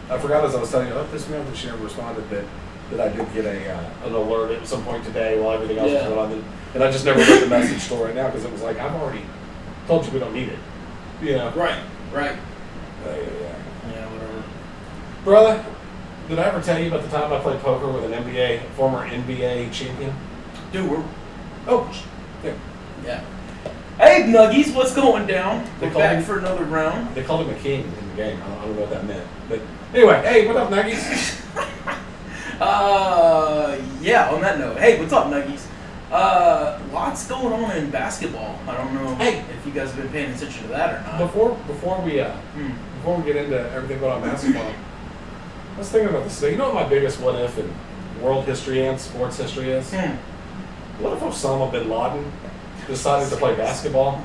I forgot as I was telling you, this man that she never responded that I did get an alert at some point today while everything else was going on. And I just never read the message till right now because it was like, I've already told you we don't need it. You know? Right. Yeah, whatever. Brother, did I ever tell you about the time I played poker with an former NBA champion? Dude, Yeah. Hey, Nuggies, what's going down? They We're called back him- for another round. They called him a king in the game. I don't know what that meant. But anyway, hey, what up, Nuggies? Yeah, on that note. Hey, what's up, Nuggies? Lots going on in basketball. I don't know if you guys have been paying attention to that or not. Before we get into everything going on in basketball, I was thinking about this today. You know what my biggest what if in world history and sports history is? What if Osama bin Laden decided to play basketball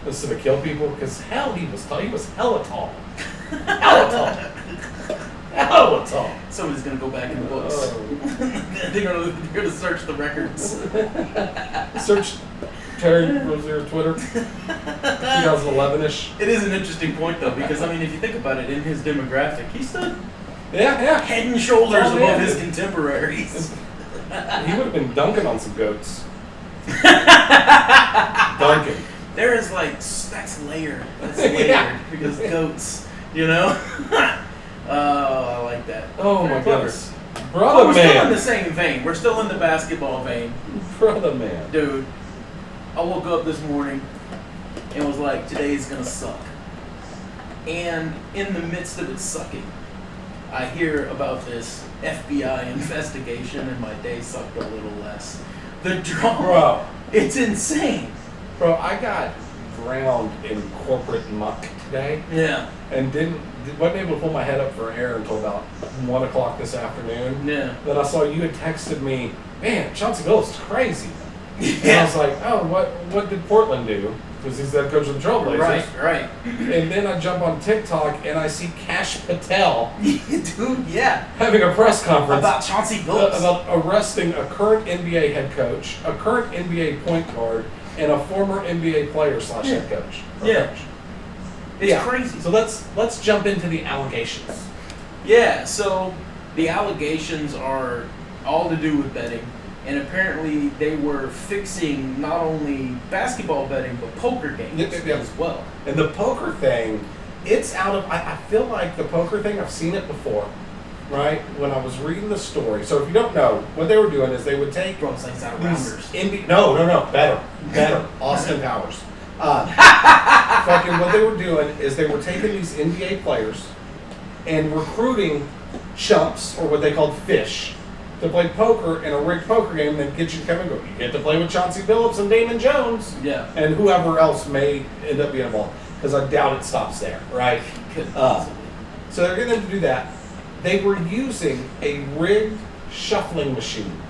instead of kill people? Because hell, he was tall. He was hella tall. Hella tall. Somebody's gonna go back in the books. They're gonna search the records. Search Terry Rozier Twitter, 2011-ish. It is an interesting point though, because I mean, if you think about it, in his demographic, he stood head and shoulders above his contemporaries. He would have been dunking on some goats. Dunking. There is that's layered. That's layered because goats, you know. Oh, I like that. Oh Very my clever. goodness, brother We're man. still in the same vein. We're still in the basketball vein, Brother man. dude. I woke up this morning and was like, today's gonna suck. And in the midst of it sucking, I hear about this FBI investigation, and my day sucked a little less. The drama, Bro. it's insane. Bro, I got drowned in corporate muck today. Yeah. And wasn't able to pull my head up for air until about 1 o'clock this afternoon. Yeah. Then I saw you had texted me, man, Chauncey Billups is crazy. Yeah. And I was like, oh, what did Portland do? Because he's the head coach of the Trailblazers. Right. And then I jump on TikTok and I see Cash Patel Dude, yeah. having a press conference About Chauncey Billups. about arresting a current NBA head coach, a current NBA point guard, and a former NBA player / head coach. Yeah. It's crazy. So let's jump into the allegations. Yeah, so the allegations are all to do with betting, and apparently they were fixing not only basketball betting but poker games as well. And the poker thing, it's out of. I feel like the poker thing. I've seen it before, right? When I was reading the story. So if you don't know, what they were doing is they would take Bro, it's like out of rounders. No, better. Austin Powers. Fucking what they were doing is they were taking these NBA players and recruiting chumps, or what they called fish, to play poker in a rigged poker game, and then get you to come and go. You get to play with Chauncey Billups and Damon Jones, and whoever else may end up being involved. Because I doubt it stops there, right? So they're getting them to do that. They were using a rigged shuffling machine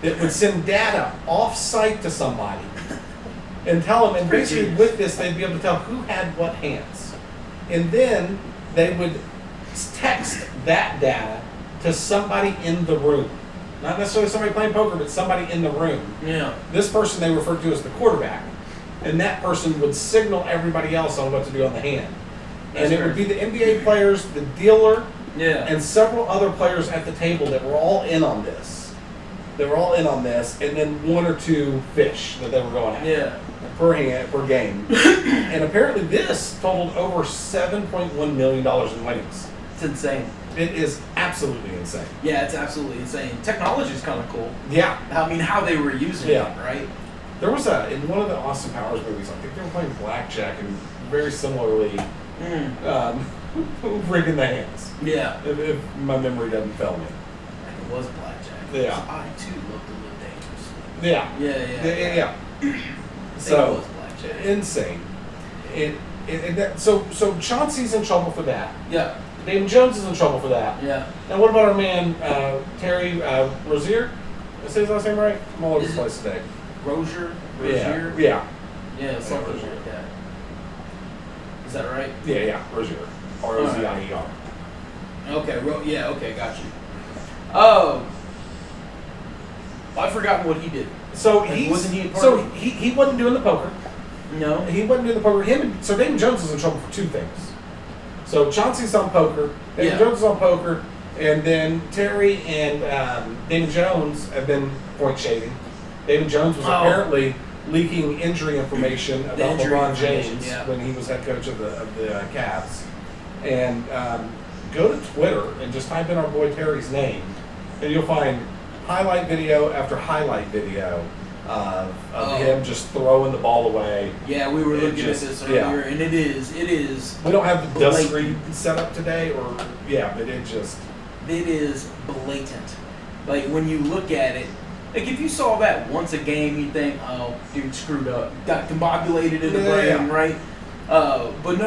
that would send data off-site to somebody and tell them, and basically with this, they'd be able to tell who had what hands. And then they would text that data to somebody in the room. Not necessarily somebody playing poker, but somebody in the room. Yeah. This person they referred to as the quarterback. And that person would signal everybody else on what to do on the hand. And it would be the NBA players, the dealer, and several other players at the table that were all in on this. And then one or two fish that they were going after. Per game. And apparently this totaled over $7.1 million in winnings. It's insane. It is absolutely insane. Yeah, it's absolutely insane. Technology's kind of cool. Yeah. I mean, how they were using it, right? There was in one of the Austin Powers movies, I think they were playing blackjack and very similarly rigging the hands. Yeah. If my memory doesn't fail me. It was blackjack. Yeah. I too looked a little dangerous. Yeah. So it was blackjack. Insane. So Chauncey's in trouble for that. Yeah. Damon Jones is in trouble for that. Yeah. And what about our man Terry Rozier? Did I say his last name right? I'm all over the place today. Rozier? Yeah. Yeah, something like that. Is that right? Yeah. Rozier. R-O-Z-I-E-R. Okay. Okay, got you. Oh. I've forgotten what he did. So he wasn't he wasn't doing the poker. No. He wasn't doing the poker. So Damon Jones is in trouble for two things. So Chauncey's on poker, David Jones is on poker, and then Terry and David Jones have been point shaving. David Jones was apparently leaking injury information about LeBron James when he was head coach of the Cavs. And go to Twitter and just type in our boy Terry's name, and you'll find highlight video after highlight video of him just throwing the ball away. Yeah, we were looking at this earlier, and it is. We don't have the dust screen set up today, but it is blatant. Like when you look at it, like if you saw that once a game, you'd think, "Oh, dude screwed up, got combobulated in the brain," right? But no.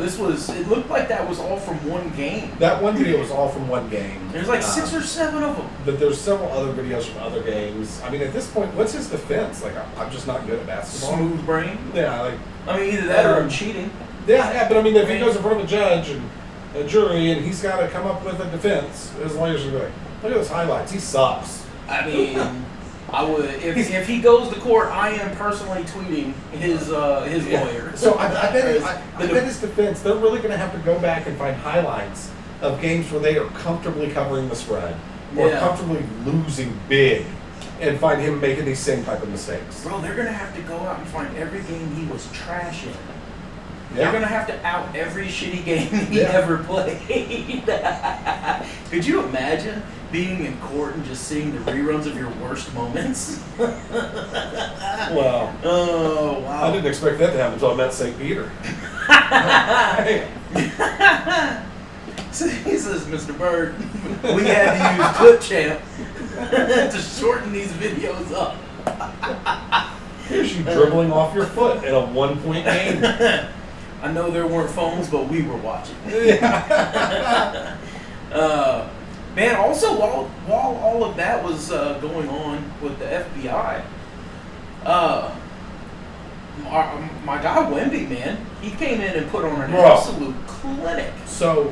It looked like that was all from one game. That one video was all from one game. There's like 6 or 7 of them. But there's several other videos from other games. I mean, at this point, what's his defense? Like, I'm just not good at basketball. Smooth brain? Yeah, either that or I'm cheating. Yeah, but if he goes in front of a judge and a jury and he's got to come up with a defense, his lawyers are going, look at those highlights, he sucks. I mean... I would if he goes to court. I am personally tweeting his lawyer. So I bet his defense. They're really going to have to go back and find highlights of games where they are comfortably covering the spread or comfortably losing big, and find him making these same type of mistakes. Bro, they're going to have to go out and find every game he was trash in. Yeah. They're going to have to out every shitty game he ever played. Could you imagine being in court and just seeing the reruns of your worst moments? Wow. Oh, wow. I didn't expect that to happen until I met St. Peter. So he says, Mr. Bird, we had to use Clip Champ to shorten these videos up. Here's you dribbling off your foot in a 1-point game. I know there weren't phones, but we were watching. Man, also, while all of that was going on with the FBI, my guy Wemby, man, he came in and put on an absolute clinic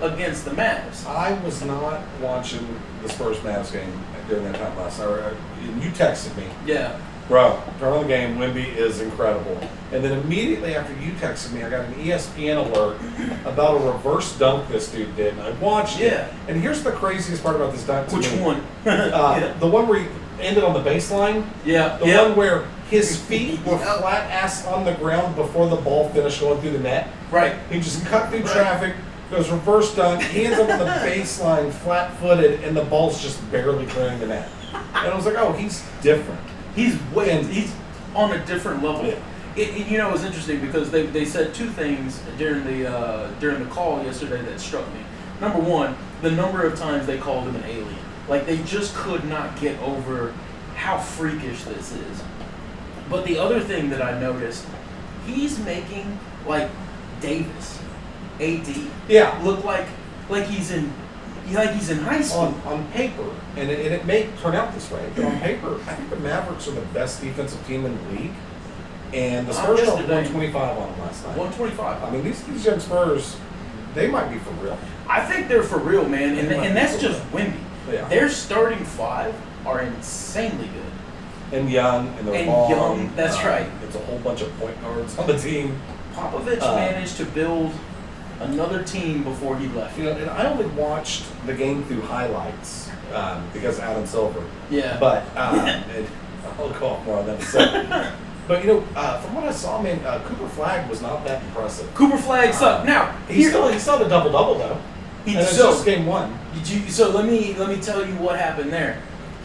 against the Mavs. I was not watching the Spurs-Mavs game during that time last night. You texted me. Yeah. Bro, turn on the game. Wemby is incredible. And then immediately after you texted me, I got an ESPN alert about a reverse dunk this dude did. And I watched it. And here's the craziest part about this dunk to me. Which one? The one where he ended on the baseline. Yeah. The one where his feet were flat ass on the ground before the ball finished going through the net. Right. He just cut through traffic, goes reverse dunk, he ends up on the baseline flat-footed, and the ball's just barely clearing the net. And I was like, oh, he's different. He's on a different level. Yeah. It was interesting because they said 2 things during the call yesterday that struck me. Number one, the number of times they called him an alien. Like they just could not get over how freakish this is. But the other thing that I noticed, he's making like Davis, AD, look like he's in high school on paper, and it may turn out this way. But on paper, I think the Mavericks are the best defensive team in the league, and the Spurs dropped 125 on them last night. 125. I mean, these young Spurs, they might be for real. I think they're for real, man, and that's just Wemby. Yeah. Their starting 5 are insanely good. And young, and they're long. Young, that's right. It's a whole bunch of point guards on the team. Popovich managed to build another team before he left. And I only watched the game through highlights because of Adam Silver. Yeah. But I'll go off more on that in a second. But from what I saw, man, Cooper Flagg was not that impressive. Cooper Flagg sucked. Now he still had a double though. It's just game 1. So let me tell you what happened there.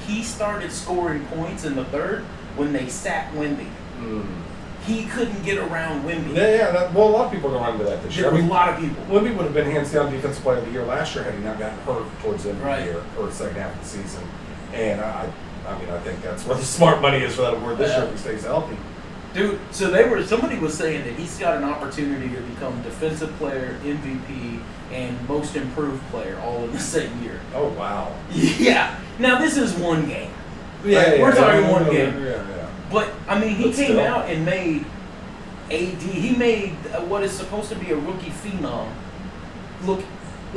He started scoring points in the 3rd when they sat Wemby. He couldn't get around Wemby. Yeah. Well, a lot of people are going to that this year. A lot of people. Wemby would have been hands down defensive player of the year last year had he not gotten hurt towards the end of the Right. year or the second half of the season. And I think that's where the smart money is for that award this year if he stays healthy. Dude, so somebody was saying that he's got an opportunity to become defensive player, MVP, and most improved player all in the same year. Oh wow. Yeah. Now this is one game. Yeah, we're talking one game. Yeah. But I mean, he came out and made AD. He made what is supposed to be a rookie phenom look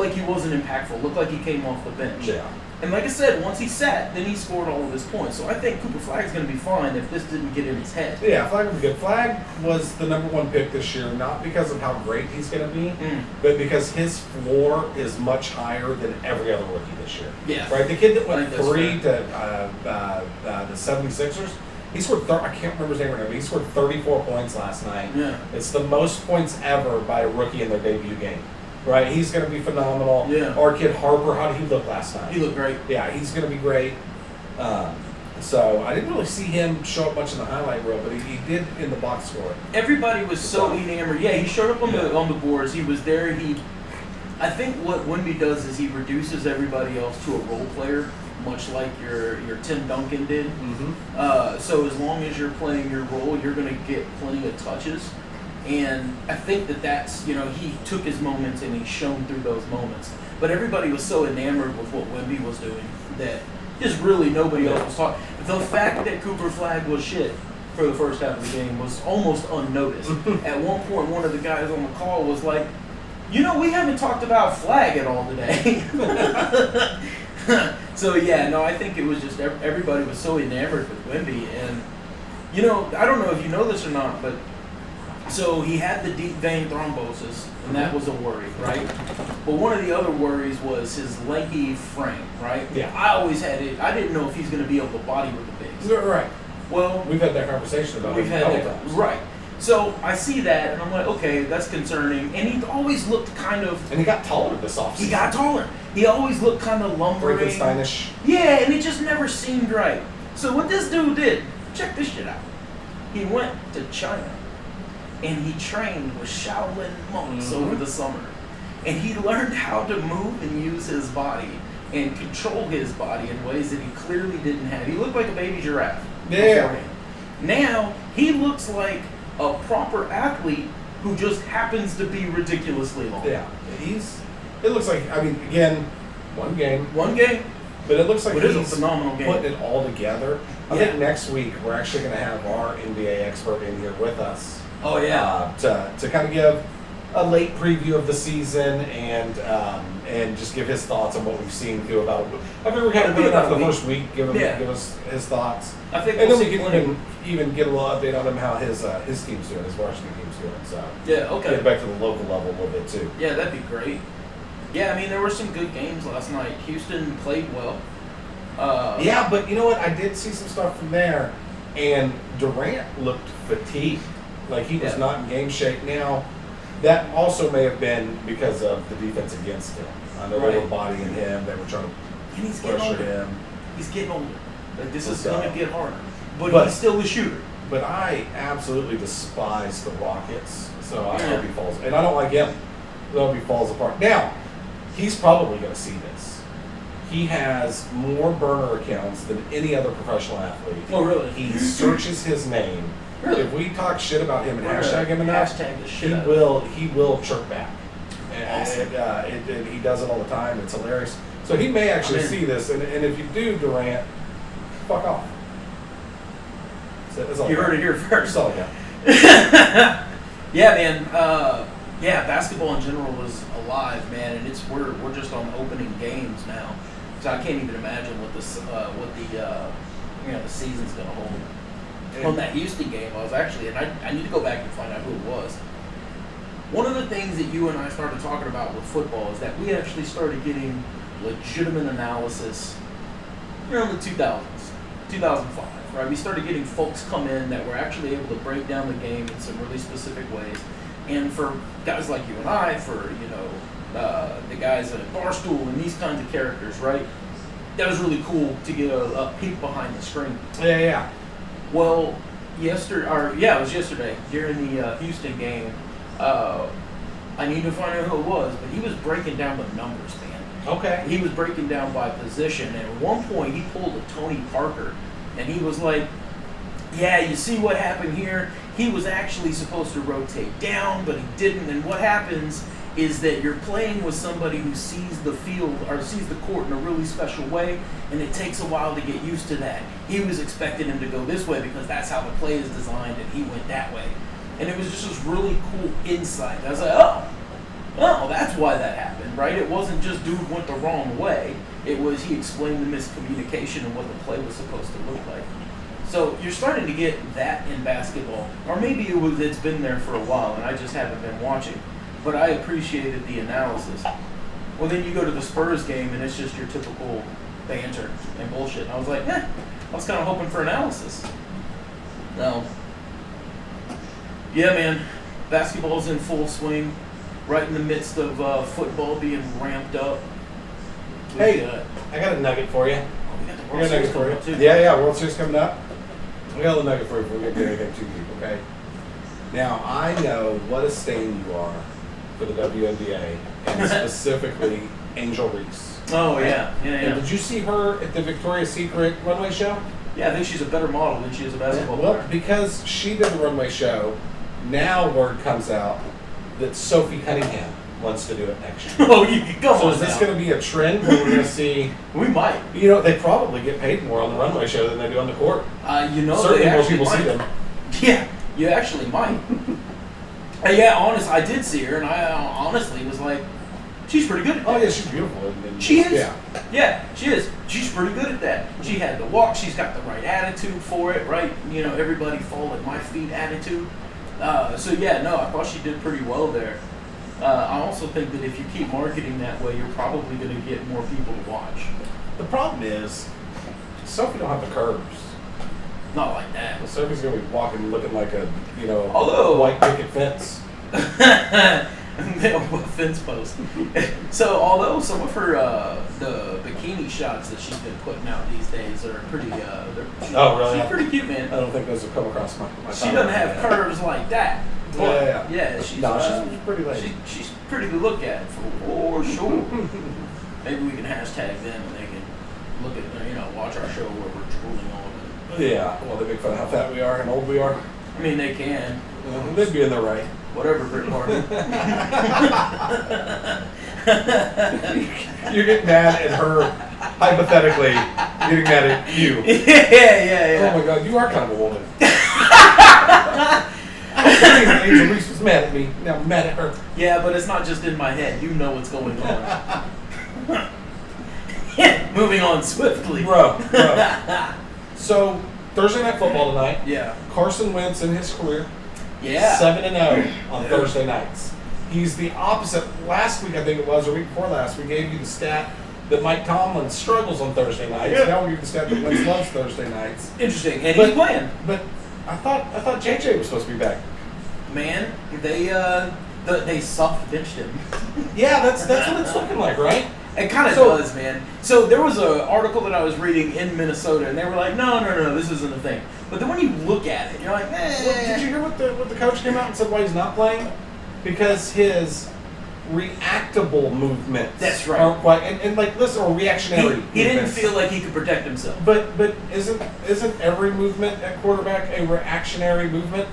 like he wasn't impactful. Looked like he came off the bench. Yeah. And like I said, once he sat, then he scored all of his points. So I think Cooper Flagg's going to be fine if this didn't get in his head. Yeah, Flag will be good. Flag was the number 1 pick this year, not because of how great he's going to be, but because his floor is much higher than every other rookie this year. Yeah. Right? The kid that went I think 3 to the 76ers, he scored, I can't remember his name right now, but he scored 34 points last night. Yeah. It's the most points ever by a rookie in their debut game. Right? He's going to be phenomenal. Yeah. Our kid Harper, how did he look last night? He looked great. Yeah, he's going to be great. So I didn't really see him show up much in the highlight reel, but he did in the box score. Everybody was so enamored. Yeah, he showed up on the boards. He was there. I think what Wemby does is he reduces everybody else to a role player, much like your Tim Duncan did. Mm-hmm. So as long as you're playing your role, you're going to get plenty of touches. And I think that's, he took his moments and he shone through those moments. But everybody was so enamored with what Wemby was doing that just really nobody else was talking. The fact that Cooper Flag was shit for the first half of the game was almost unnoticed. At one point, one of the guys on the call was like, we haven't talked about Flag at all today. So, I think it was just everybody was so enamored with Wemby. And, I don't know if you know this or not, but so he had the deep vein thrombosis, and that was a worry, right? But one of the other worries was his lanky frame, right? Yeah. I always had it. I didn't know if he's going to be able to body with the bigs. Right. Well, we've had that conversation about it. Right. So I see that, and I'm like, okay, that's concerning. And he always looked kind of... And he got taller this offseason. He got taller. He always looked kind of lumbering. Frankensteinish. Yeah, and it just never seemed right. So what this dude did, check this shit out. He went to China. And he trained with Shaolin monks over the summer. And he learned how to move and use his body and control his body in ways that he clearly didn't have. He looked like a baby giraffe beforehand. Now, he looks like a proper athlete who just happens to be ridiculously long. Yeah. It looks like, again, one game. But it looks like he's a phenomenal game. Putting it all together. I think next week we're actually going to have our NBA expert in here with us. Oh, yeah. To kind of give a late preview of the season and just give his thoughts on what we've seen through about. I think we're kind of good enough the first week. Give us his thoughts. I think, and then we can even get a little update on him how his team's doing, his varsity team's doing. So get back to the local level a little bit too. Yeah, that'd be great. Yeah, there were some good games last night. Houston played well. But you know what? I did see some stuff from there, and Durant looked fatigued. Like he was not in game shape. Now, that also may have been because of the defense against him. I know they were bodying him. They were trying to pressure him. He's getting older. Like this is going to get harder. But he's still a shooter. But I absolutely despise the Rockets. So I hope he falls. And I don't like him. I hope he falls apart. Now, he's probably going to see this. He has more burner accounts than any other professional athlete. Oh, really? He searches his name. Really? If we talk shit about him and hashtag him enough, he will chirp back. And awesome. He does it all the time. It's hilarious. So he may actually see this. And if you do, Durant, fuck off. That's all you heard it here first. That's all I Yeah, man. Basketball in general is alive, man, and we're just on opening games now. So I can't even imagine what the season's gonna hold. On that Houston game, I was actually, and I need to go back and find out who it was. One of the things that you and I started talking about with football is that we actually started getting legitimate analysis around the 2000s, 2005, right? We started getting folks come in that were actually able to break down the game in some really specific ways. And for guys like you and I, for, the guys at Barstool and these kinds of characters, right? That was really cool to get a peek behind the screen. Yeah. Well, it was yesterday during the Houston game. I need to find out who it was, but he was breaking down the numbers, man. Okay. He was breaking down by position, and at one point he pulled a Tony Parker, and he was like, "Yeah, you see what happened here? He was actually supposed to rotate down, but he didn't. And what happens is that you're playing with somebody who sees the field or sees the court in a really special way, and it takes a while to get used to that. He was expecting him to go this way because that's how the play is designed, and he went that way." And it was just this really cool insight. I was like, oh, that's why that happened. happened, right? It wasn't just dude went the wrong way. It was he explained the miscommunication and what the play was supposed to look like. So you're starting to get that in basketball. Or maybe it's been there for a while and I just haven't been watching. But I appreciated the analysis. Well, then you go to the Spurs game and it's just your typical banter and bullshit. And I was like, I was kind of hoping for analysis. No. Yeah, man. Basketball's in full swing. Right in the midst of football being ramped up. Hey, I got a nugget for you. We got the World Series coming up too. Yeah, World Series coming up. I got a little nugget for you before we get to anything too deep, okay? Now, I know what a stain you are for the WNBA, and specifically Angel Reese. Oh, yeah. And did you see her at the Victoria's Secret runway show? Yeah, I think she's a better model than she is a basketball Well, player. because she did the runway show, now word comes out that Sophie Cunningham wants to do it next year. Oh, you can go So on is this now. going to be a trend where we're going to see? We might. You know, they probably get paid more on the runway show than they do on the court. You know, Certainly they more actually people might. see them. Yeah, you actually might. Yeah, honest, I did see her, and I honestly was like, she's pretty good at that. Oh yeah, she's beautiful. And She is. Yeah. Yeah, she is. She's pretty good at that. She had the walk. She's got the right attitude for it, right? You know, everybody fall at my feet attitude. So yeah, no, I thought she did pretty well there. I also think that if you keep marketing that way, you're probably going to get more people to watch. The problem is, Sophie don't have the curves. Not like that. Sophie's going to be walking looking like a, Although- white picket fence. Fence post. So, although some of her the bikini shots that she's been putting out these days are pretty, Oh, really? She's pretty cute, man. I don't think those have come across my She doesn't have curves like that. But, Yeah. she's She's pretty lady. She's pretty to look at for sure. Maybe we can hashtag them and they can look at watch our show where we're drooling all over it. Yeah. Well, they make fun of how fat we are and old we are. I mean, they can. They'd be in the right. Whatever, Brick Martin. You're getting mad at her, hypothetically, getting mad at you. Yeah. Oh my God, you are kind of a woman. Angel Reese was mad at me. Now I'm mad at her. Yeah, but it's not just in my head. You know what's going on. Moving on swiftly. Bro. So, Thursday Night Football tonight. Yeah. Carson Wentz in his career. Yeah. 7-0 on Thursday nights. He's the opposite. Last week, I think it was, or week before last, we gave you the stat that Mike Tomlin struggles on Thursday nights. Yeah. Now we give the stat that Wentz loves Thursday nights. Interesting. And he's playing. But I thought JJ was supposed to be back. Man, they soft benched him. Yeah, that's what it's looking like, right? It kind of does, man. So there was an article that I was reading in Minnesota, and they were like, no, this isn't a thing. But then when you look at it, you're like, Well, did you hear what the coach came out and said why he's not playing? Because his reactable movements That's right. aren't quite and like listen, or reactionary. He didn't movements. feel like he could protect himself. But isn't every movement at quarterback a reactionary movement?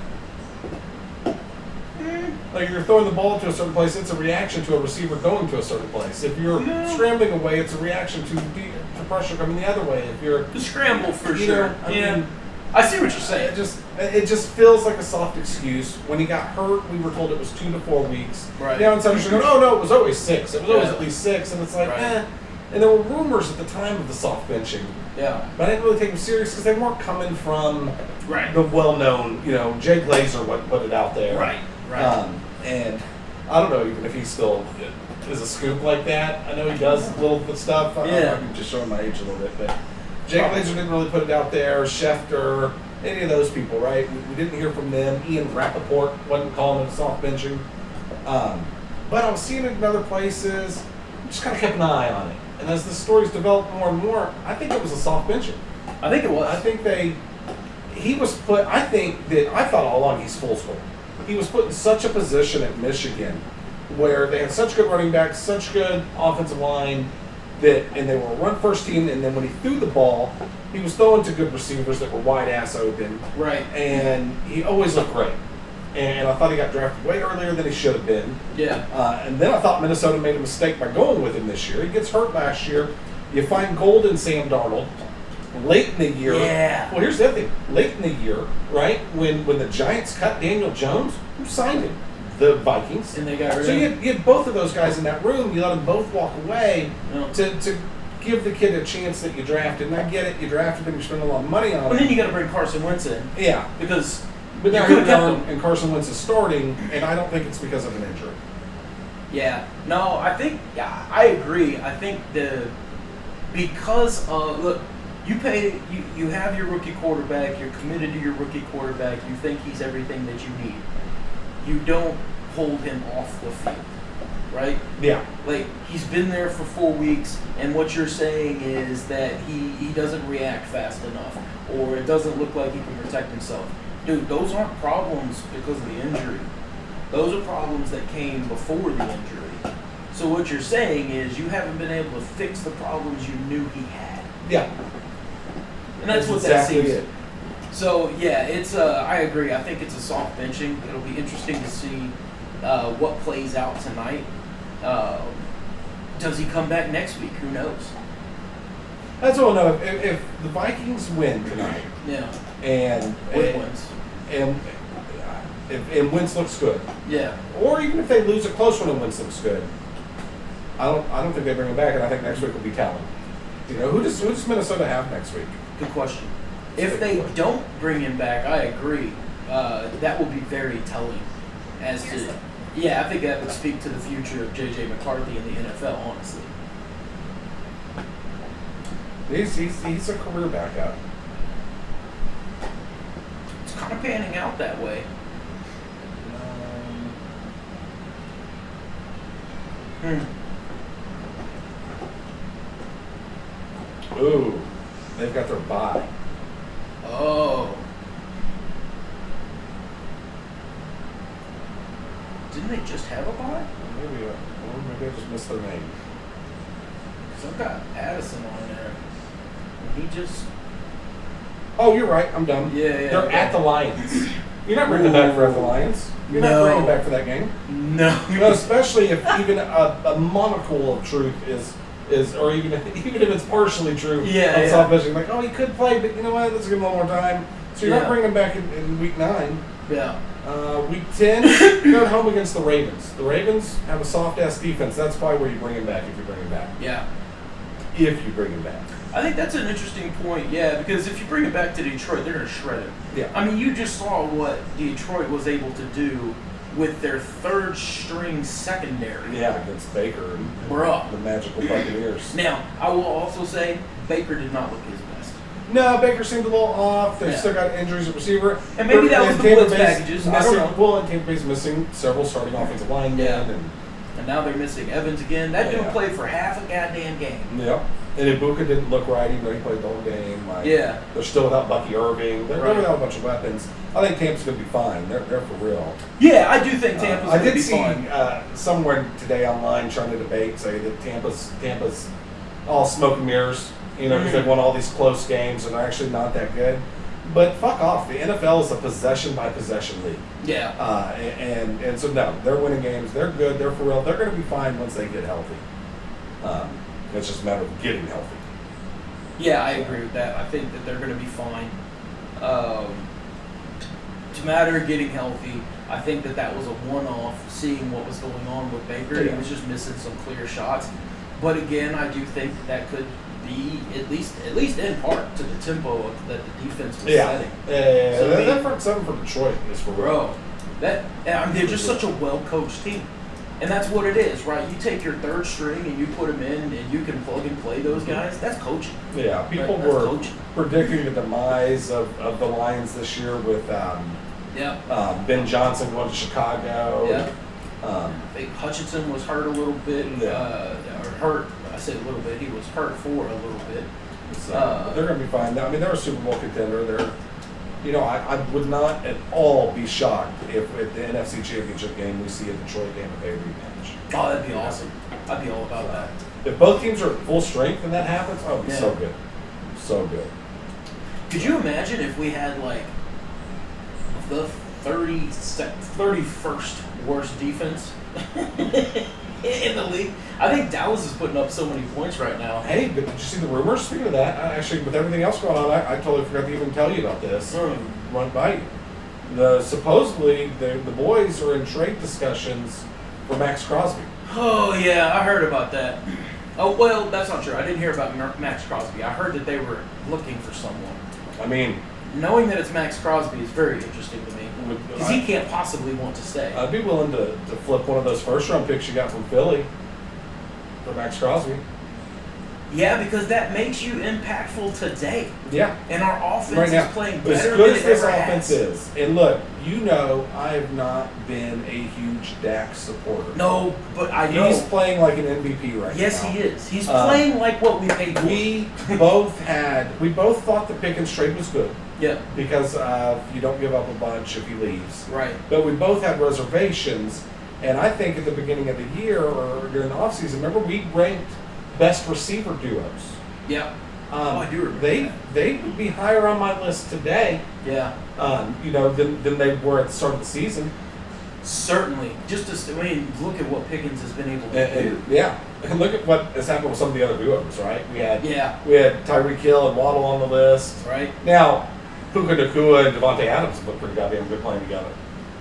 Like if you're throwing the ball to a certain place, it's a reaction to a receiver going to a certain place. If you're scrambling away, it's a reaction to pressure coming the other way. If you're The scramble for you sure. know, I mean, I see what you're saying. it just feels like a soft excuse. When he got hurt, we were told it was 2 to 4 weeks. Right. Now instead of going, oh no, it was always 6. It was always Yeah. at least 6, and it's like, Right. And there were rumors at the time of the soft benching, Yeah. but I didn't really take them serious because they weren't coming from Right. the well-known, Jay Glazer put it out there. Right. And I don't know even if he still is a scoop like that. I know he does little stuff. I can just show my age a little bit, but Jay Glazer didn't really put it out there. Schefter, any of those people, right? We didn't hear from them. Ian Rappaport wasn't calling it a soft benching. But I was seeing it in other places. Just kind of kept an eye on it. And as the stories developed more and more, I think it was a soft benching. I think it was. I think I thought all along he's full score. He was put in such a position at Michigan where they had such good running backs, such good offensive line, and they were a run-first team, and then when he threw the ball, he was throwing to good receivers that were wide-ass open. Right. And he always looked great. And I thought he got drafted way earlier than he should have been. Yeah. And then I thought Minnesota made a mistake by going with him this year. He gets hurt last year. You find gold in Sam Darnold. Late in the year. Yeah. Well, here's the other thing. Late in the year, right, when the Giants cut Daniel Jones, who signed him? the Vikings. And they got rid So of you had both of those guys in that room. You let them both walk away No. to give the kid a chance that you drafted. And I get it, you drafted him, you spent a lot of money on him. But then you got to bring Carson Wentz in Yeah. because But you now could you're have kept going, him. and Carson Wentz is starting, and I don't think it's because of an injury. Yeah. No, I think I agree. I think because look, you have your rookie quarterback. You're committed to your rookie quarterback. You think he's everything that you need. You don't hold him off the field, right? Yeah. Like, he's been there for 4 weeks, and what you're saying is that he doesn't react fast enough, or it doesn't look like he can protect himself. Dude, those aren't problems because of the injury. Those are problems that came before the injury. So what you're saying is you haven't been able to fix the problems you knew he had. Yeah. And that's what exactly that seems. it. So, yeah, it's I agree. I think it's a soft benching. It'll be interesting to see what plays out tonight. Does he come back next week? Who knows? That's all I know. If the Vikings win tonight, Yeah. and Wins. and Wentz looks good, Yeah. or even if they lose a close one and Wentz looks good, I don't think they bring him back, and I think next week will be Talon. You know, who does Minnesota have next week? Good question. If they don't bring him back, I agree. That will be very telling as to. Yeah, I think that would speak to the future of J.J. McCarthy in the NFL, honestly. He's a career backup. It's kind of panning out that way. Ooh, they've got their bye. Oh. Didn't they just have a bye? Maybe I just missed their name. Because I've got Addison on there. And he just. Oh, you're right. I'm dumb. Yeah, They're okay. at the Lions. You're not bringing them back for the Lions. You're not bringing them back for that game. No. No, especially if even a monocle of truth is, or even if it's partially true. Yeah, on soft vision, like, oh, he could play, but you know what? Let's give him one more time. So you're not bringing him back in week 9. Yeah. Week 10, they're at home against the Ravens. The Ravens have a soft-ass defense. That's probably where you bring him back if you bring him back. Yeah. If you bring him back. I think that's an interesting point, yeah, because if you bring it back to Detroit, they're going to shred him. Yeah. I mean, you just saw what Detroit was able to do with their third-string secondary. Yeah, against Baker and Bruh. the magical Buccaneers. Now, I will also say, Baker did not look his best. No, Baker seemed a little off. They've Yeah. still got injuries at receiver. And maybe that was the Tampa blitz Bay's packages. I don't know. Well, and Tampa Bay's missing several starting offensive linemen. Yeah. And now they're missing Evans again. That dude Yeah. played for half a goddamn game. Yep. And Ibuka didn't look right, even though he played the whole game. Like, Yeah. They're still without Bucky Irving. They're Right. without a bunch of weapons. I think Tampa's going to be fine. They're for real. Yeah, I do think Tampa's I going to did be see fine. somewhere today online trying to debate, say that Tampa's all smoke and mirrors, you know, because they've won all these close games and they're actually not that good. But fuck off. The NFL is a possession-by-possession league. Yeah. And so, no, they're winning games. They're good. They're for real. They're going to be fine once they get healthy. It's just a matter of getting healthy. Yeah, I agree with that. I think that they're going to be fine. To matter of getting healthy, I think that was a one-off, seeing what was going on with Baker. Yeah. He was just missing some clear shots. But again, I do think that could be, at least in part, to the tempo that the defense was setting. Yeah. So That front seven for Detroit is for real. Bro, they're just such a well-coached team. And that's what it is, right? You take your third string and you put them in and you can plug and play those guys. That's coaching. Yeah, people That's were coaching. predicting the demise of the Lions this year with Ben Johnson going to Chicago. Yeah. Um, I think Hutchinson was hurt a little bit. Or hurt. I say a little bit. He was hurt for a little bit. so they're going to be fine. I mean, they're a Super Bowl contender. They're, you know, I would not at all be shocked if at the NFC Championship game we see a Detroit Tampa Bay rematch. Oh, that'd be awesome. I'd be all about that. If both teams are at full strength and that happens, oh, it'd be Yeah. so good. So good. Could you imagine if we had like the 31st worst defense in the league? I think Dallas is putting up so many points right now. Hey, but did you see the rumors? Speaking of that, actually, with everything else going on, I totally forgot to even tell you about this. Run by you. Supposedly the boys are in trade discussions for Max Crosby. Oh yeah, I heard about that. Oh well, that's not true. I didn't hear about Max Crosby. I heard that they were looking for someone. I mean, knowing that it's Max Crosby is very interesting to me because he can't possibly want to stay. I'd be willing to flip one of those first-round picks you got from Philly for Max Crosby. Yeah, because that makes you impactful today. Yeah. And our offense right now, is playing as better good than as it this ever offense has. is. And look, I have not been a huge Dak supporter. No, but I know. He's playing like an MVP right now. Yes, he is. He's playing like what we paid for. We both thought the Pickens trade was good. Yeah. Because you don't give up a bunch if he leaves. Right. But we both had reservations. And I think at the beginning of the year or during the offseason, remember we ranked best receiver duos. Yeah. I do remember they would be higher on my list today. Yeah. Than they were at the start of the season. Certainly. Look at what Pickens has been able to do. Yeah. And look at what has happened with some of the other duos, right? We had Tyreek Hill and Waddle on the list. Right. Now, Puka Nacua and Devontae Adams look pretty goddamn good playing together.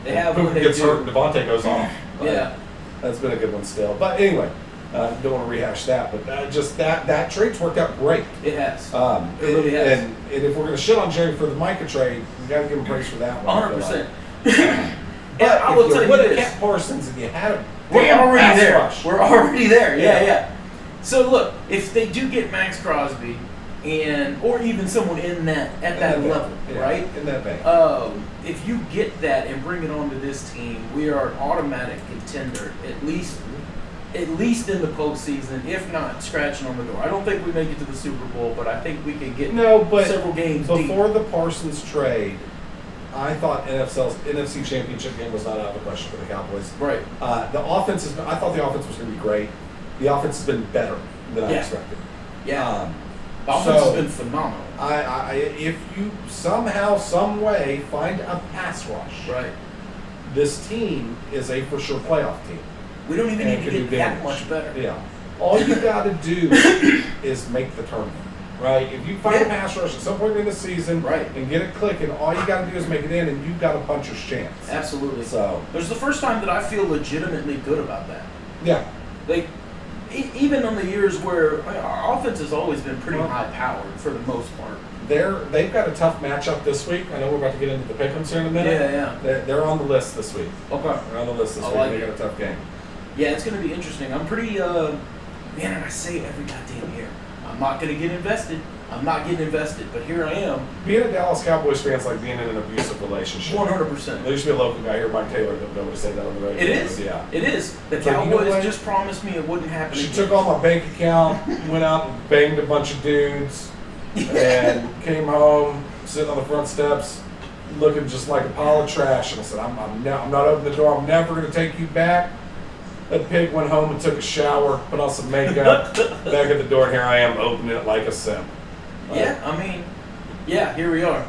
They have Puka gets hurt and Devontae goes off. Yeah. That's been a good one still. But anyway. Don't want to rehash that, but just that trade's worked out great. It has. It really has. And if we're going to shit on Jerry for the Micah trade, we got to give him praise for that one. 100%. But I will tell you this: Cat Parsons, and you had a we're already there. Rush. We're already there. Yeah. So look, if they do get Max Crosby, or even someone at that level, right? In that vein. If you get that and bring it onto this team, we are an automatic contender, at least in the postseason, if not scratching on the door. I don't think we make it to the Super Bowl, but I think we can get several games before deep. the Parsons trade, I thought NFC Championship game was not out of the question for the Cowboys. Right. I thought the offense was going to be great. The offense has been better than I expected. Yeah. The offense has been phenomenal. If you somehow, some way find a pass rush, right, this team is a for sure playoff team. We don't even need to get that much better. Yeah. All you got to do is make the tournament, right? If you find a pass rush at some point in the season and get it clicking, all you got to do is make it in, and you've got a puncher's chance. Absolutely. So there's the first time that I feel legitimately good about that. Yeah. Even on the years where our offense has always been pretty high-powered for the most part. They've got a tough matchup this week. I know we're about to get into the pick'ems here in a minute. Yeah. They're on the list this week. Okay. They're on the list this week. They got a tough game. Yeah, it's going to be interesting. I'm pretty, and I say it every goddamn year. I'm not going to get invested. I'm not getting invested, but here I am. Being a Dallas Cowboys fan is like being in an abusive relationship. 100%. There used to be a local guy here, Mike Taylor, that would say that on the radio. It is. Yeah. It is. The So Cowboys just promised me it wouldn't happen She again. took all my bank account, went out and banged a bunch of dudes, and came home, sitting on the front steps, looking just like a pile of trash. And I said, I'm not opening the door. I'm never going to take you back. That pig went home and took a shower, put on some makeup, back at the door, and here I am opening it like a sim. Here we are.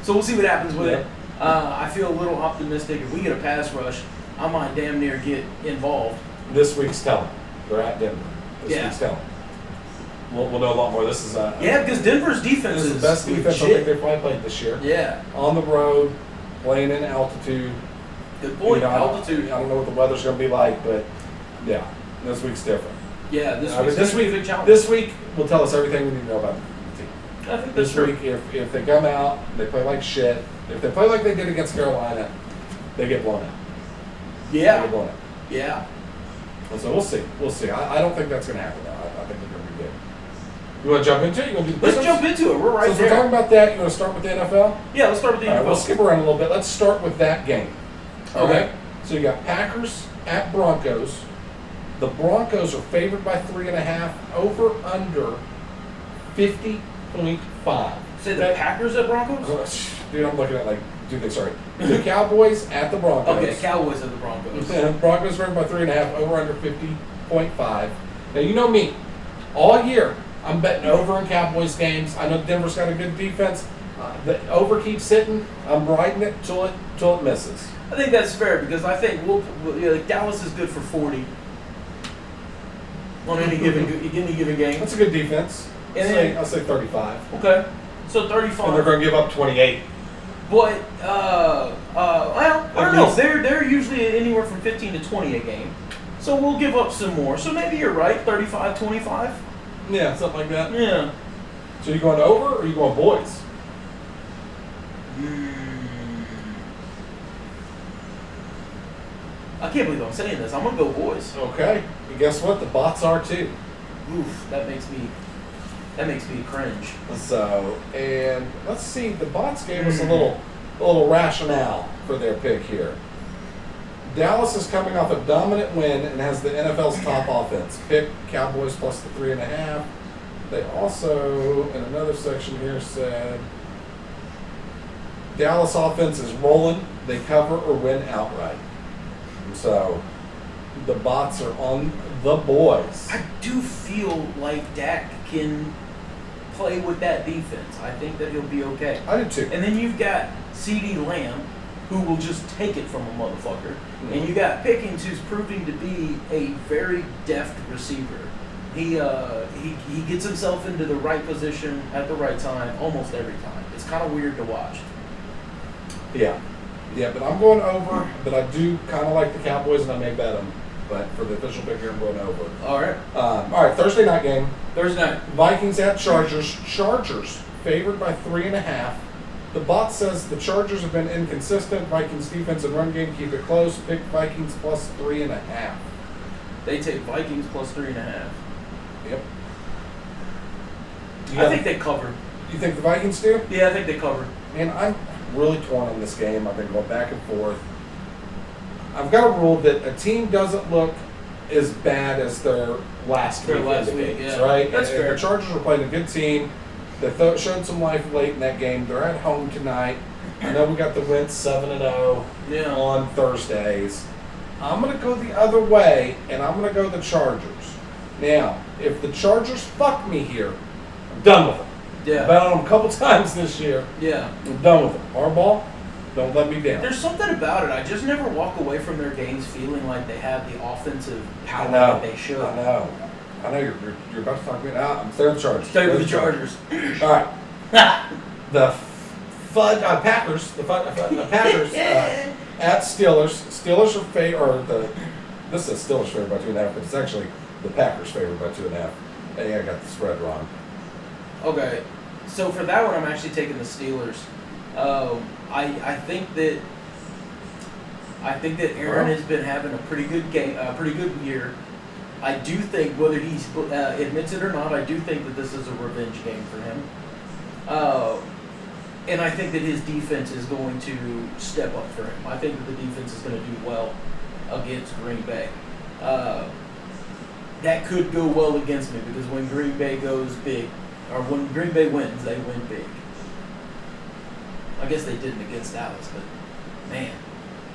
So we'll see what happens with it. I feel a little optimistic. If we get a pass rush, I might damn near get involved. This week's telling. They're at Denver. This week's telling. We'll know a lot more. This is because Denver's defense is the best defense I think they've probably played this year. Yeah. On the road, playing in altitude. Good point. Altitude. I don't know what the weather's going to be like, but yeah, this week's different. Yeah, this week will tell us everything we need to know about the team. I think that's this week, if they come out, they play like shit. If they play like they did against Carolina, they get blown out. Yeah. They get blown out. Yeah. And so we'll see. We'll see. I don't think that's going to happen, though. I think they're going to be good. You want to jump into it? You want to do the Let's jump into it. We're right there. there. So we're talking about that. You want to start with the NFL? Yeah, let's start with the NFL. We'll skip around a little bit. Let's start with that game. Okay. So you got Packers at Broncos. The Broncos are favored by 3.5. Over under 50.5. Say the Packers at Broncos? Dude, I'm looking at the Cowboys at the Broncos. Okay, Cowboys at the Broncos. Broncos favored by 3.5. Over under 50.5. Now you know me. All year I'm betting over in Cowboys games. I know Denver's got a good defense. The over keeps hitting. I'm riding it till it misses. I think that's fair because I think Dallas is good for 40 on any given game. That's a good defense. I'll say 35. Okay, so 35. And they're going to give up 28. But well, I don't know. They're usually anywhere from 15 to 20 a game. So we'll give up some more. So maybe you're right, 35-25. Yeah, something like that. Yeah. So you going over or are you going boys? I can't believe I'm saying this. I'm gonna go boys. Okay. And guess what? The bots are too. Oof, that makes me cringe. So, and let's see. The bots gave us a little rationale for their pick here. Dallas is coming off a dominant win and has the NFL's top offense. Pick Cowboys plus the 3.5. They also, in another section here, said Dallas offense is rolling. They cover or win outright. And so the bots are on the boys. I do feel like Dak can play with that defense. I think that he'll be okay. I do too. And then you've got CeeDee Lamb, who will just take it from a motherfucker. Mm-hmm. And you got Pickens, who's proving to be a very deft receiver. He gets himself into the right position at the right time almost every time. It's kind of weird to watch. Yeah. Yeah, but I'm going over, but I do kind of like the Cowboys, and I may bet them. But for the official pick here, I'm going over. All right. All right, Thursday night game. Thursday night. Vikings at Chargers. Chargers favored by 3.5. The bot says the Chargers have been inconsistent. Vikings defense and run game keep it close. Pick Vikings plus 3.5. They take Vikings plus 3.5. Yep. I think they cover. You think the Vikings do? Yeah, I think they cover. Man, I'm really torn on this game. I've been going back and forth. I've got a rule that a team doesn't look as bad as their last week indicates, yeah. right? That's and fair. The Chargers were playing a good team. They showed some life late in that game. They're at home tonight. I know we got the Wentz 7-0 on Thursdays. I'm going to go the other way, and I'm going to go the Chargers. Now, if the Chargers fuck me here, I'm done with them. Yeah. I've bet on them a couple times this year. Yeah. I'm done with them. Harbaugh, don't let me down. There's something about it. I just never walk away from their games feeling like they have the offensive power that they should. I know. You're about to talk to me. I'm staying with the Chargers. Stay with the Chargers. All right. The Packers. The Packers at Steelers. Steelers are this is Steelers favored by 2.5, but it's actually the Packers favored by 2.5. Hey, I got the spread wrong. Okay, so for that one, I'm actually taking the Steelers. I think that Aaron has been having a pretty good game, a pretty good year. I do think, whether he admits it or not, I do think that this is a revenge game for him. And I think that his defense is going to step up for him. I think that the defense is going to do well against Green Bay. That could go well against me because when Green Bay goes big, or when Green Bay wins, they win big. I guess they didn't against Dallas, but man,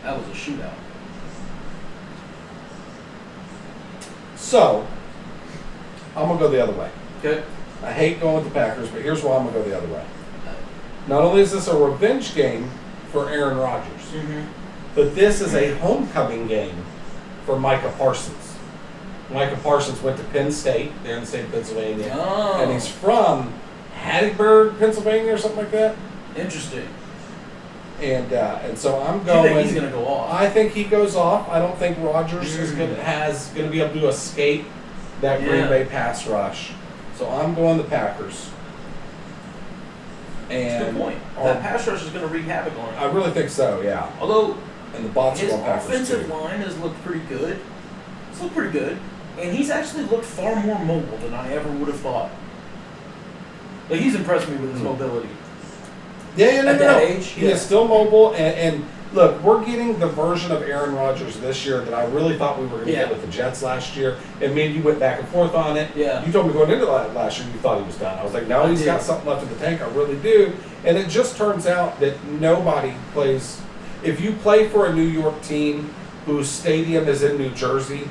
that was a shootout. So, I'm going to go the other way. Okay. I hate going with the Packers, but here's why I'm going to go the other way. Not only is this a revenge game for Aaron Rodgers, but this is a homecoming game for Micah Parsons. Micah Parsons went to Penn State, there in the state of Pennsylvania, and he's from Hattiesburg, Pennsylvania, or something like that. Interesting. And so I'm You going. think he's going to go off? I think he goes off. I don't think Rodgers is going to be able to escape that Green Bay pass rush. So I'm going the Packers. That's a good point. That pass rush is going to wreak havoc on him. I really think so. Yeah. Although and the bots his are going Packers offensive too. line has looked pretty good. It's looked pretty good. And he's actually looked far more mobile than I ever would have thought. Like, he's impressed me with his mobility. Yeah, At that age, he is still mobile. And look, we're getting the version of Aaron Rodgers this year that I really thought we were going to get with the Jets last year. And me and you went back and forth on it. Yeah. You told me going into last year you thought he was done. I was like, no, he's got something left in the tank. I really do. And it just turns out that nobody plays. If you play for a New York team whose stadium is in New Jersey,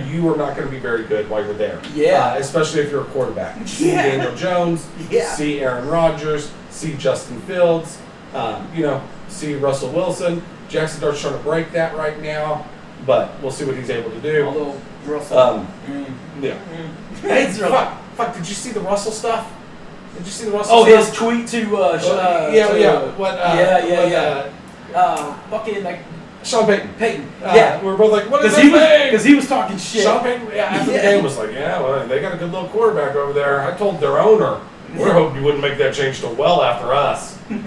you are not going to be very good while you're there. Yeah. Especially if you're a quarterback. See Daniel Jones, see Aaron Rodgers, see Justin Fields, see Russell Wilson. Jackson Dart's trying to break that right now, but we'll see what he's able to do. Although, Russell. Hey, fuck, did you see the Russell stuff? Did you see the Russell? Oh, his tweet to fucking like Sean Payton. Payton. We were both like, what is his name? Because he was talking shit. Sean Payton, after the game was like, well, they got a good little quarterback over there. I told their owner, we're hoping you wouldn't make that change till well after us. And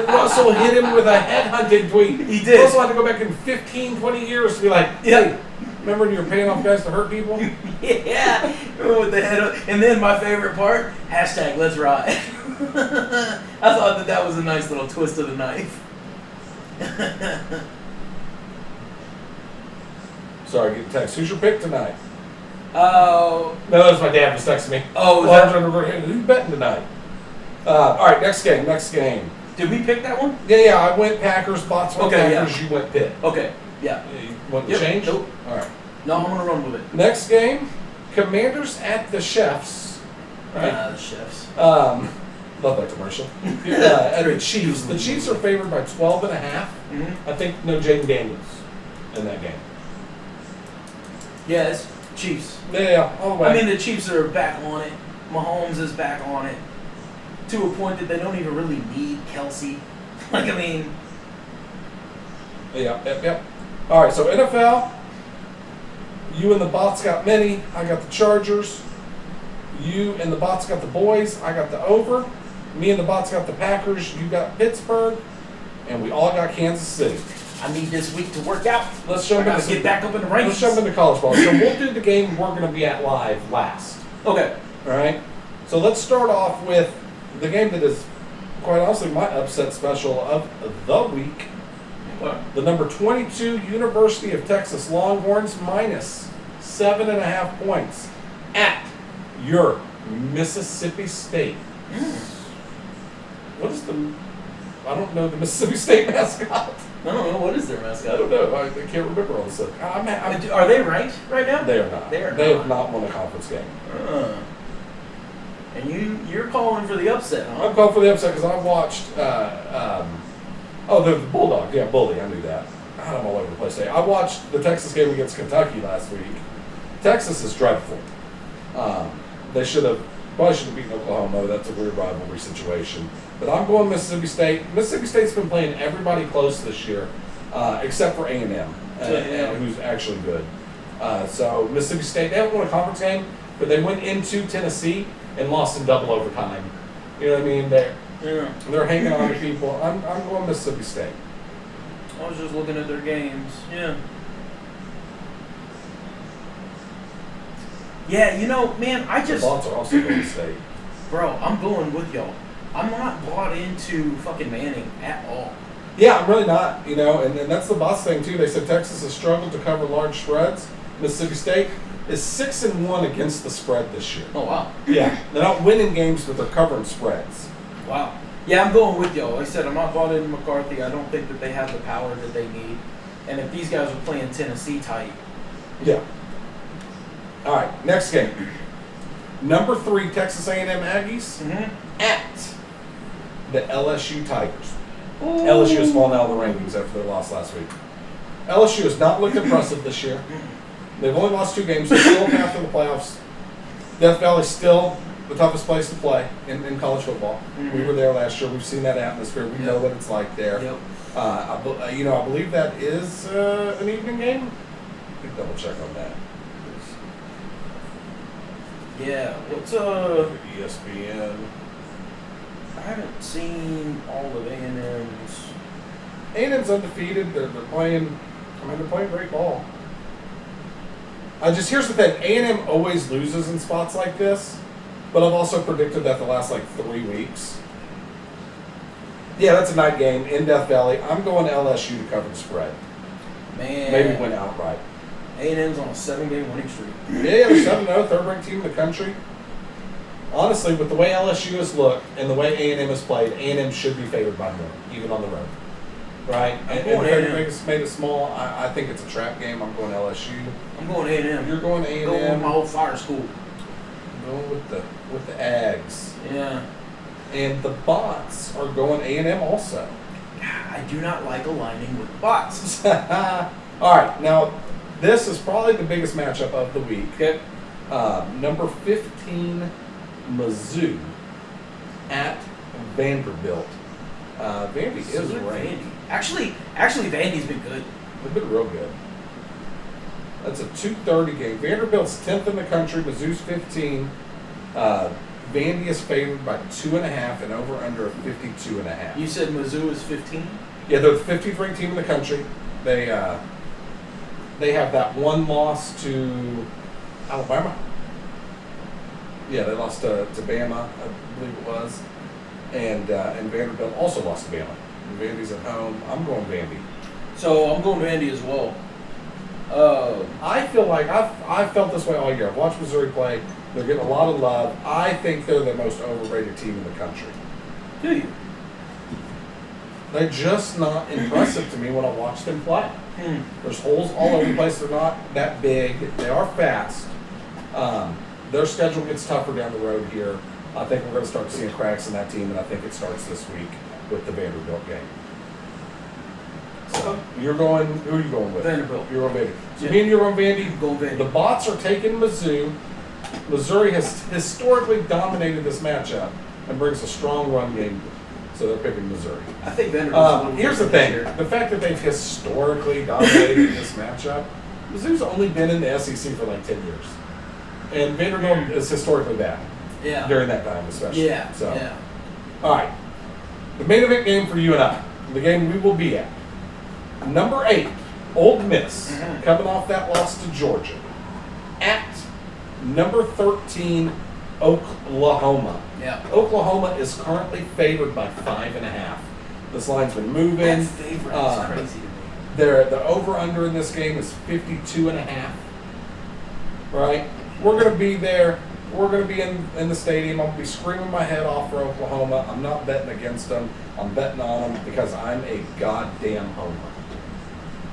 Russell hit him with a headhunting tweet. He did. Russell had to go back in 15, 20 years to be like, hey, remember when you were paying off guys to hurt people? Yeah. With the head up. And then my favorite part, hashtag let's ride. I thought that was a nice little twist of the knife. Sorry, get a text. Who's your pick tonight? Oh. No, that's my dad was texting me. Oh, who's betting tonight? All right, next game. Did we pick that one? Yeah, I went Packers, Bots went Packers, yeah. You went Pitt. Okay, yeah. You want to change? Nope. All right. No, I'm going to run with it. Next game, Commanders at the Chefs. Right? The Chefs. Love that commercial. At the Chiefs. The Chiefs are favored by 12.5. Mm-hmm. I think no Jaden Daniels in that game. Yeah, it's Chiefs. Yeah, all the way. I mean, the Chiefs are back on it. Mahomes is back on it. To a point that they don't even really need Kelsey. Like, I mean... Yep. All right, so NFL, you and the Bots got many. I got the Chargers. You and the Bots got the boys. I got the over. Me and the Bots got the Packers. You got Pittsburgh. And we all got Kansas City. I need this week to work out. Let's jump into get back up in the rankings. Let's jump into college ball. So we'll do the game we're going to be at live last. Okay. All right. So let's start off with the game that is, quite honestly, my upset special of the week. What? The number 22 University of Texas Longhorns minus 7.5 points at your Mississippi State. What is I don't know the Mississippi State mascot. I don't know. What is their mascot? I don't know. I can't remember all this stuff. Are they ranked right now? They are not. They have not won a conference game. And you're calling for the upset, huh? I'm calling for the upset because I watched. The Bulldog. Yeah, Bully. I knew that. I'm all over the place today. I watched the Texas game against Kentucky last week. Texas is dreadful. They probably should have beaten Oklahoma. That's a weird rivalry situation. But I'm going Mississippi State. Mississippi State's been playing everybody close this year, except for A&M, who's actually good. So Mississippi State, they haven't won a conference game, but they went into Tennessee and lost in double overtime. You know what I mean? They're hanging on to people. I'm going Mississippi State. I was just looking at their games. Yeah. Yeah, man, The Bots are also going to State. Bro, I'm going with y'all. I'm not bought into fucking Manning at all. Yeah, I'm really not, and that's the Bots thing too. They said Texas has struggled to cover large spreads. Mississippi State is 6-1 against the spread this year. Oh, wow. Yeah, they're not winning games, but they're covering spreads. Wow. Yeah, I'm going with y'all. Like I said, I'm not bought into McCarthy. I don't think that they have the power that they need. And if these guys are playing Tennessee tight. Yeah. All right, next game. Number 3 Texas A&M Aggies at the LSU Tigers. Ooh. LSU has fallen out of the rankings after their loss last week. LSU has not looked impressive this year. They've only lost 2 games. They're still after the playoffs. Death Valley is still the toughest place to play in college football. We were there last year. We've seen that atmosphere. We know what it's like there. Yep. I believe that is an evening game. I can double check on that. Yeah. What's ESPN. I haven't seen all of A&M's. A&M's undefeated. They're playing. They're playing great ball. Here's the thing. A&M always loses in spots like this, but I've also predicted that the last 3 weeks. Yeah, that's a night game in Death Valley. I'm going LSU to cover the spread. Man. Maybe win outright. A&M's on a 7-game winning streak. Yeah, they're 7-0, third-ranked team in the country. Honestly, with the way LSU has looked and the way A&M has played, A&M should be favored by more, even on the road. Right? And Vegas made it small. I think it's a trap game. I'm going LSU. I'm going A&M. You're going A&M. Going with my whole fire school. I'm going with the Ags. Yeah. And the Bots are going A&M also. I do not like aligning with the Bots. All right, now this is probably the biggest matchup of the week. Okay. Number 15, Mizzou at Vanderbilt. Vandy is ranked. Actually, Vandy's been good. They've been real good. That's a 2:30 game. Vanderbilt's 10th in the country. Mizzou's 15. Vandy is favored by 2.5 and over under a 52.5. You said Mizzou is 15? Yeah, they're the 15th ranked team in the country. They have that one loss to Alabama. Yeah, they lost to Bama, I believe it was, and Vanderbilt also lost to Bama. And Vandy's at home. I'm going Vandy. So I'm going Vandy as well. I feel like I've felt this way all year. I've watched Missouri play. They're getting a lot of love. I think they're the most overrated team in the country. Do you? They're just not impressive to me when I watch them play. There's holes all over the place. They're not that big. They are fast. Their schedule gets tougher down the road here. I think we're going to start seeing cracks in that team, and I think it starts this week with the Vanderbilt game. So you're going. Who are you going with? Vanderbilt. You're going Vandy. So me and you're on Vandy. Going Vandy. The Bots are taking Mizzou. Missouri has historically dominated this matchup and brings a strong run game, so they're picking Missouri. I think Vanderbilt. Here's the thing: the fact that they've historically dominated this matchup, Mizzou's only been in the SEC for like 10 years, and Vanderbilt is historically bad. Yeah. During that time, especially. Yeah. So. Yeah. All right. The main event game for you and I, the game we will be at. Number 8, Ole Miss, coming off that loss to Georgia, at number 13, Oklahoma. Yeah. Oklahoma is currently favored by 5.5. This line's been moving. That favorite is crazy to me. The over-under in this game is 52.5. Right? We're going to be there. We're going to be in the stadium. I'm going to be screaming my head off for Oklahoma. I'm not betting against them. I'm betting on them because I'm a goddamn homer.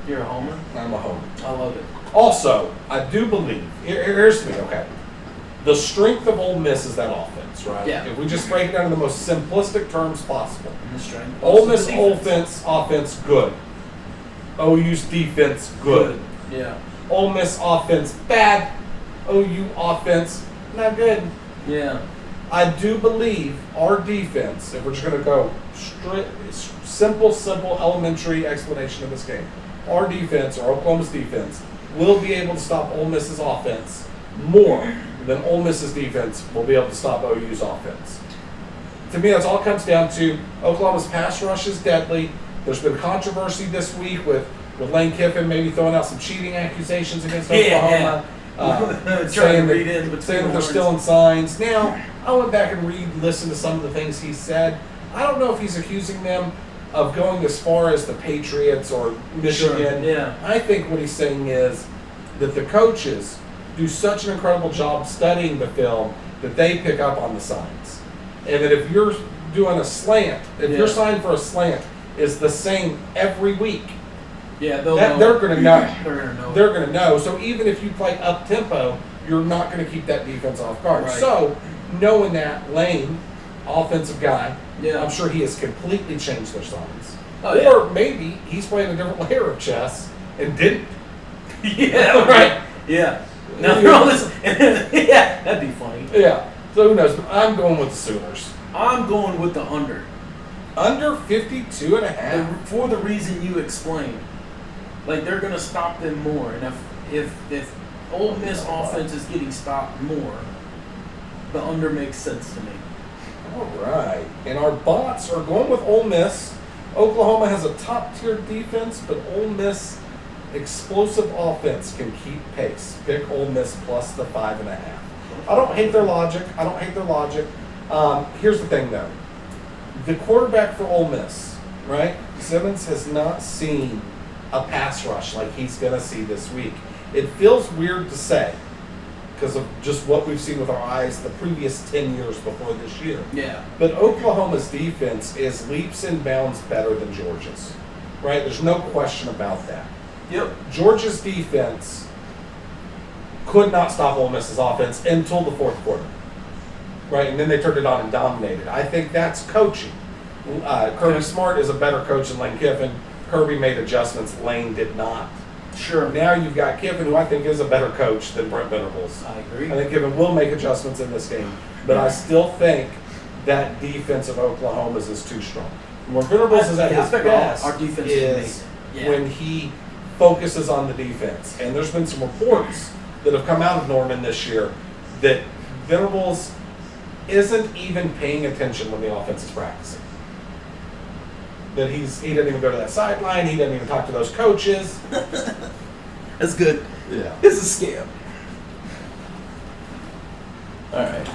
You're a homer? I'm a homer. I love it. Also, I do believe, here's to me, okay. The strength of Ole Miss is that offense, right? Yeah. If we just break it down in the most simplistic terms possible. And the strength. Ole Miss offense, good. OU's defense, good. Yeah. Ole Miss offense, bad. OU offense, not good. Yeah. I do believe our defense, if we're just going to go simple, elementary explanation of this game, our defense, or Oklahoma's defense, will be able to stop Ole Miss's offense more than Ole Miss's defense will be able to stop OU's offense. To me, that's all it comes down to. Oklahoma's pass rush is deadly. There's been controversy this week with Lane Kiffin maybe throwing out some cheating accusations against Oklahoma. Saying that they're stealing signs. Now, I went back and listened to some of the things he said. I don't know if he's accusing them of going as far as the Patriots or Michigan. Sure. Yeah. I think what he's saying is that the coaches do such an incredible job studying the film that they pick up on the signs. And that if you're doing a slant, if your sign for a slant is the same every week, they're going to know. They're going to know. So even if you play up tempo, you're not going to keep that defense off guard. Right. So knowing that, Lane, offensive guy, I'm sure he has completely changed their signs. Or maybe he's playing a different layer of chess and didn't. Yeah. Right. Yeah. Now they're all this. Yeah, that'd be funny. Yeah. So who knows? But I'm going with the Sooners. I'm going with the under. Under 52.5. For the reason you explained. Like, they're going to stop them more. And if Ole Miss offense is getting stopped more, the under makes sense to me. All right. And our bots are going with Ole Miss. Oklahoma has a top-tier defense, but Ole Miss explosive offense can keep pace. Pick Ole Miss plus the 5.5. I don't hate their logic. Here's the thing, though. The quarterback for Ole Miss, right? Simmons has not seen a pass rush like he's going to see this week. It feels weird to say because of just what we've seen with our eyes the previous 10 years before this year. Yeah. But Oklahoma's defense is leaps and bounds better than Georgia's, right? There's no question about that. Yep. Georgia's defense could not stop Ole Miss's offense until the fourth quarter, right? And then they turned it on and dominated. I think that's coaching. Kirby Smart is a better coach than Lane Kiffin. Kirby made adjustments. Lane did not. Sure. Now you've got Kiffin, who I think is a better coach than Brent Venables. I agree. I think Kiffin will make adjustments in this game, but I still think that defense of Oklahoma's is too strong. Where Venables is at Yeah, I his figure best our defense is is amazing. Yeah. when he focuses on the defense. And there's been some reports that have come out of Norman this year that Venables isn't even paying attention when the offense is practicing. That he doesn't even go to that sideline. He doesn't even talk to those coaches. That's good. Yeah. It's a scam. All right.